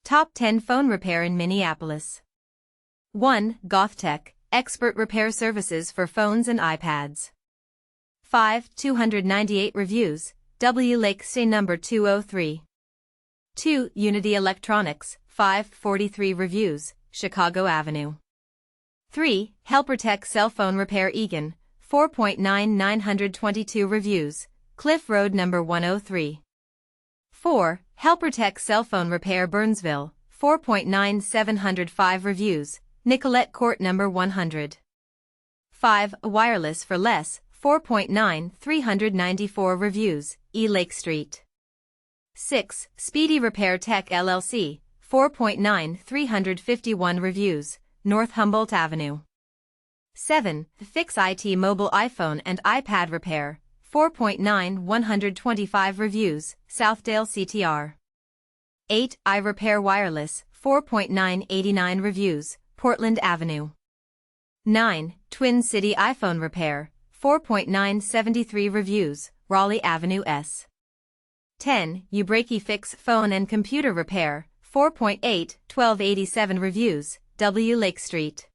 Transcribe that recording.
Top 10 Phone Repair in Minneapolis. 1. GothTechand Expert Repair Services for Phones and iPads. 5. 298 reviews, W Lake Stay number 203. 2. Unity Electronics, 543 reviews, Chicago Avenue. 3. Helpertech Cell Phone Repair Eagan, 4.9922 reviews, Cliff Road number 103. 4. Helpertech Cell Phone Repair Burnsville, 4.9705 reviews, Nicollet Court number 100. 5. Wireless for Less, 4.9394 reviews, E Lake Street. 6. Speedy Repair Tech LLC, 4.9351 reviews, North Humboldt Avenue. 7. Fix IT Mobile iPhone and iPad Repair, 4.9125 reviews, Southdale CTR. 8. iRepair Wireless, 4.989 reviews, Portland Avenue. 9. Twin City iPhone Repair, 4.973 reviews, Raleigh Ave S. 10. uBreakiFix Phone and Computer Repair, 4.81287 reviews, W Lake Street.